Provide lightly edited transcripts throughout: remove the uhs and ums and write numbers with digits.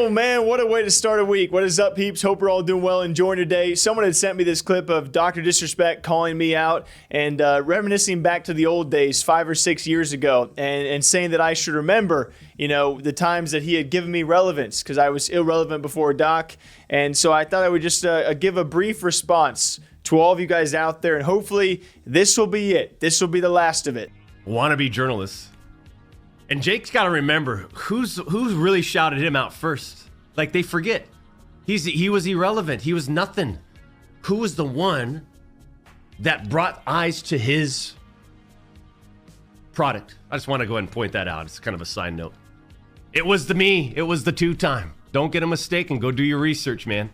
Oh man, what a way to start a week. What is up, peeps? Hope we're all doing well, enjoying your day. Someone had sent me this clip of Dr. Disrespect calling me out and reminiscing back to the old days 5 or 6 years ago and saying that I should remember, the times that he had given me relevance because I was irrelevant before Doc. And so I thought I would just give a brief response to all of you guys out there, and hopefully this will be it. This will be the last of it. Wannabe journalists. And Jake's got to remember who's really shouted him out first. Like, they forget. He was irrelevant. He was nothing. Who was the one that brought eyes to his product? I just want to go ahead and point that out. It's kind of a side note. It was me. It was the two-time. Don't get a mistake and go do your research, man.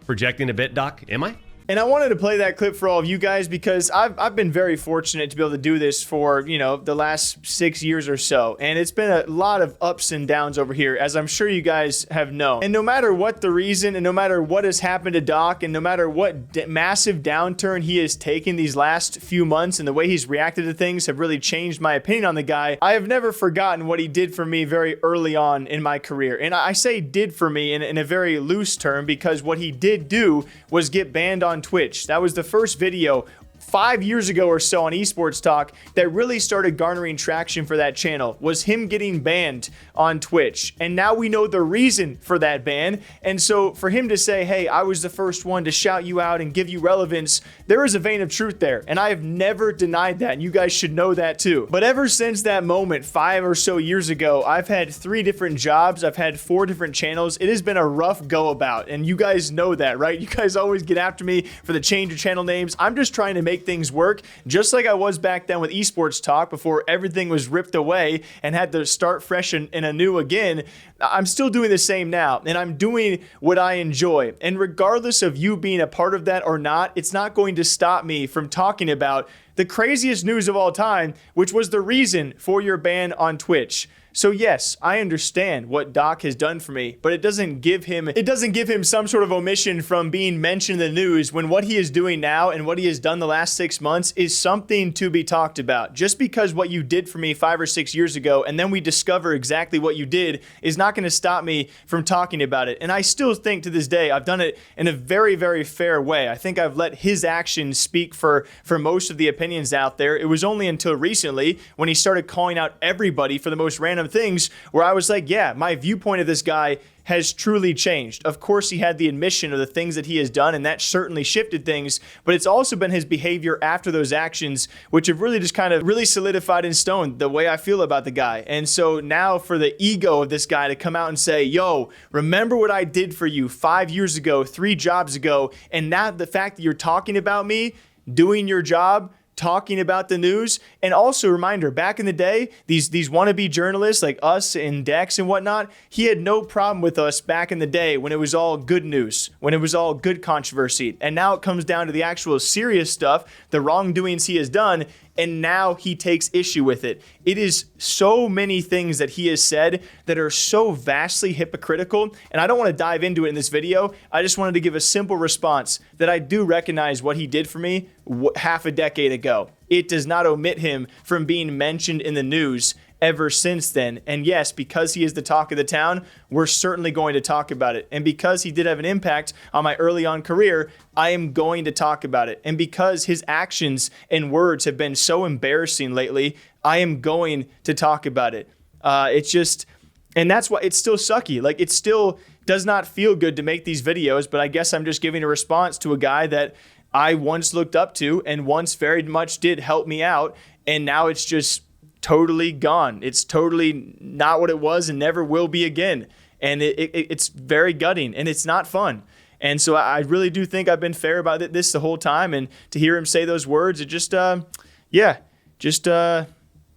Projecting a bit, Doc? Am I? And I wanted to play that clip for all of you guys because I've been very fortunate to be able to do this for, the last 6 years or so. And it's been a lot of ups and downs over here, as I'm sure you guys have known. And no matter what the reason, and no matter what has happened to Doc, and no matter what massive downturn he has taken these last few months, and the way he's reacted to things have really changed my opinion on the guy, I have never forgotten what he did for me very early on in my career. And I say did for me in a very loose term, because what he did do was get banned on Twitch. That was the first video 5 years ago or so on Esports Talk that really started garnering traction for that channel, was him getting banned on Twitch. And now we know the reason for that ban. And so for him to say, hey, I was the first one to shout you out and give you relevance, there is a vein of truth there. And I have never denied that. And you guys should know that too. But ever since that moment 5 or so years ago, I've had 3 different jobs. I've had 4 different channels. It has been a rough go about. And you guys know that, right? You guys always get after me for the change of channel names. I'm just trying to make things work, just like I was back then with Esports Talk before everything was ripped away and had to start fresh and anew again. I'm still doing the same now, and I'm doing what I enjoy. And regardless of you being a part of that or not, it's not going to stop me from talking about the craziest news of all time, which was the reason for your ban on Twitch. So yes, I understand what Doc has done for me, but it doesn't give him some sort of omission from being mentioned in the news when what he is doing now and what he has done the last 6 months is something to be talked about. Just because what you did for me 5 or 6 years ago and then we discover exactly what you did is not going to stop me from talking about it. And I still think to this day I've done it in a very, very fair way. I think I've let his actions speak for most of the opinions out there. It was only until recently when he started calling out everybody for the most random things where I was like, yeah, my viewpoint of this guy has truly changed. Of course, he had the admission of the things that he has done, and that certainly shifted things, but it's also been his behavior after those actions, which have really just kind of really solidified in stone the way I feel about the guy. And so now for the ego of this guy to come out and say, yo, remember what I did for you 5 years ago, 3 jobs ago, and now the fact that you're talking about me, doing your job, talking about the news. And also a reminder, back in the day, these wannabe journalists like us and Dex and whatnot, he had no problem with us back in the day when it was all good news, when it was all good controversy. And now it comes down to the actual serious stuff, the wrongdoings he has done, and now he takes issue with it. It is so many things that he has said that are so vastly hypocritical, and I don't want to dive into it in this video. I just wanted to give a simple response that I do recognize what he did for me half a decade ago. It does not omit him from being mentioned in the news ever since then. And yes, because he is the talk of the town, we're certainly going to talk about it. And because he did have an impact on my early on career, I am going to talk about it. And because his actions and words have been so embarrassing lately, I am going to talk about it. And that's why it's still sucky. Like, it still does not feel good to make these videos, but I guess I'm just giving a response to a guy that I once looked up to and once very much did help me out. And now it's just totally gone. It's totally not what it was and never will be again. And it's very gutting and it's not fun. And so I really do think I've been fair about this the whole time. And to hear him say those words, it just,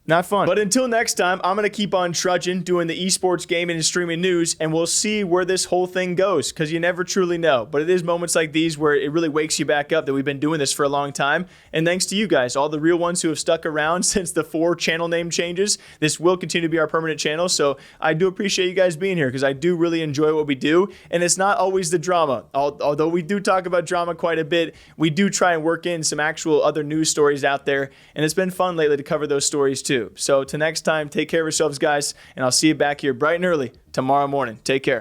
not fun. But until next time, I'm going to keep on trudging, doing the esports gaming and streaming news, and we'll see where this whole thing goes, because you never truly know. But it is moments like these where it really wakes you back up that we've been doing this for a long time. And thanks to you guys, all the real ones who have stuck around since the 4 channel name changes. This will continue to be our permanent channel, so I do appreciate you guys being here, because I do really enjoy what we do, and it's not always the drama. Although we do talk about drama quite a bit, we do try and work in some actual other news stories out there, and it's been fun lately to cover those stories too. So till next time, take care of yourselves, guys, and I'll see you back here bright and early tomorrow morning. Take care.